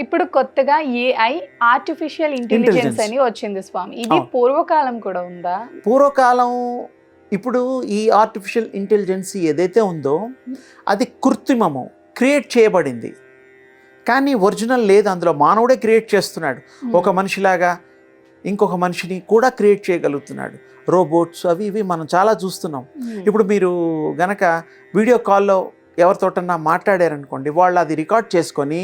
ఇప్పుడు కొత్తగా AI artificial intelligence అని వచ్చింది స్వామి. ఇది పూర్వకాలం కూడా ఉందా? పూర్వకాలం ఇప్పుడు ఈ ఆర్టిఫిషియల్ ఇంటెలిజెన్స్ ఏదైతే ఉందో అది కృత్రిమము, క్రియేట్ చేయబడింది. కానీ ఒరిజినల్ లేదు, అందులో మానవుడే క్రియేట్ చేస్తున్నాడు. ఒక మనిషిలాగా ఇంకొక మనిషిని కూడా క్రియేట్ చేయగలుగుతున్నాడు. రోబోట్స్ అవి ఇవి మనం చాలా చూస్తున్నాం. ఇప్పుడు మీరు గనక వీడియో కాల్లో ఎవరితోటన్నా మాట్లాడారనుకోండి, వాళ్ళు అది రికార్డ్ చేసుకొని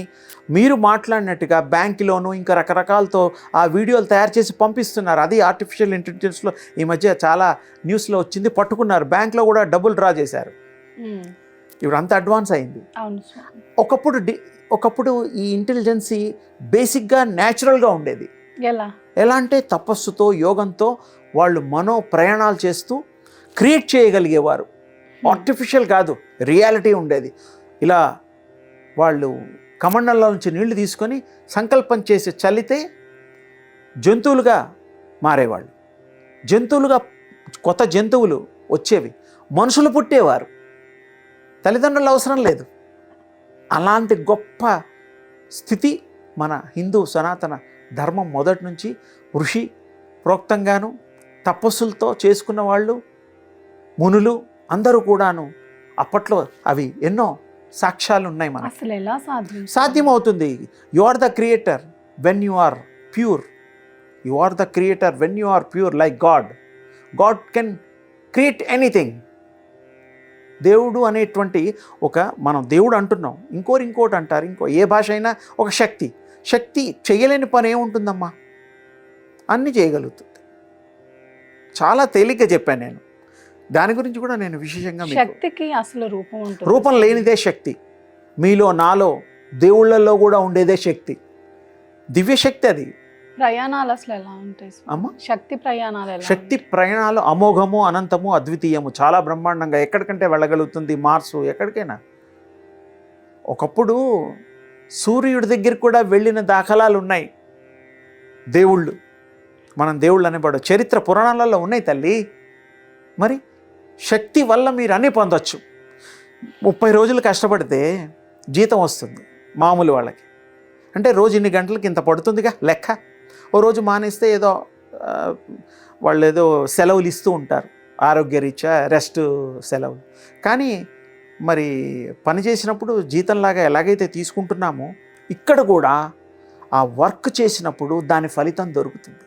మీరు మాట్లాడినట్టుగా బ్యాంకులోను ఇంకా రకరకాలతో ఆ వీడియోలు తయారు చేసి పంపిస్తున్నారు. అది ఆర్టిఫిషియల్ ఇంటెలిజెన్స్లో ఈ మధ్య చాలా న్యూస్లో వచ్చింది. పట్టుకున్నారు, బ్యాంక్లో కూడా డబ్బులు డ్రా చేశారు. ఇప్పుడు అంత అడ్వాన్స్ అయింది. ఒకప్పుడు ఈ ఇంటెలిజెన్సీ బేసిక్గా న్యాచురల్గా ఉండేది. ఎలా అంటే తపస్సుతో, యోగంతో వాళ్ళు మనో ప్రయాణాలు చేస్తూ క్రియేట్ చేయగలిగేవారు. ఆర్టిఫిషియల్ కాదు, రియాలిటీ ఉండేది. ఇలా వాళ్ళు కమండల్లో నుంచి నీళ్లు తీసుకొని సంకల్పం చేసి చల్లితే జంతువులుగా మారేవాళ్ళు. జంతువులుగా కొత్త జంతువులు వచ్చేవి, మనుషులు పుట్టేవారు, తల్లిదండ్రులు అవసరం లేదు. అలాంటి గొప్ప స్థితి మన హిందూ సనాతన ధర్మం మొదటి నుంచి ఋషి ప్రోక్తంగాను తపస్సులతో చేసుకున్న వాళ్ళు, మునులు అందరూ కూడాను అప్పట్లో అవి ఎన్నో సాక్ష్యాలు ఉన్నాయి. మనకు అసలు ఎలా సాధ్యమవుతుంది? You are the creator when you are pure. You are the creator when you are pure like God. God can create anything. దేవుడు అనేటువంటి మనం దేవుడు అంటున్నాం, ఇంకోటి అంటారు, ఏ భాష అయినా ఒక శక్తి చేయలేని పని ఏముంటుందమ్మా, అన్నీ చేయగలుగుతుంది. చాలా తేలిగ్గా చెప్పాను నేను. దాని గురించి కూడా నేను విశేషంగా శక్తికి అసలు రూపం లేనిదే శక్తి. మీలో నాలో దేవుళ్ళల్లో కూడా ఉండేదే శక్తి, దివ్యశక్తి. అది ప్రయాణాలు అసలు ఎలా ఉంటాయి అమ్మా? శక్తి ప్రయాణాలు అమోఘము, అనంతము, అద్వితీయము, చాలా బ్రహ్మాండంగా ఎక్కడికంటే వెళ్ళగలుగుతుంది. మార్సు ఎక్కడికైనా. ఒకప్పుడు సూర్యుడి దగ్గరికి కూడా వెళ్ళిన దాఖలాలు ఉన్నాయి. దేవుళ్ళు, మనం దేవుళ్ళు అనేవాడు చరిత్ర పురాణాలలో ఉన్నాయి తల్లి. మరి శక్తి వల్ల మీరు అన్నీ పొందొచ్చు. 30 రోజులు కష్టపడితే జీతం వస్తుంది మామూలు వాళ్ళకి. అంటే రోజు ఇన్ని గంటలకి ఇంత పడుతుందిగా లెక్క. ఓ రోజు మానేస్తే ఏదో వాళ్ళు ఏదో సెలవులు ఇస్తూ ఉంటారు, ఆరోగ్యరీత్యా రెస్ట్ సెలవులు. కానీ మరి పని చేసినప్పుడు జీతంలాగా ఎలాగైతే తీసుకుంటున్నామో ఇక్కడ కూడా ఆ వర్క్ చేసినప్పుడు దాని ఫలితం దొరుకుతుంది.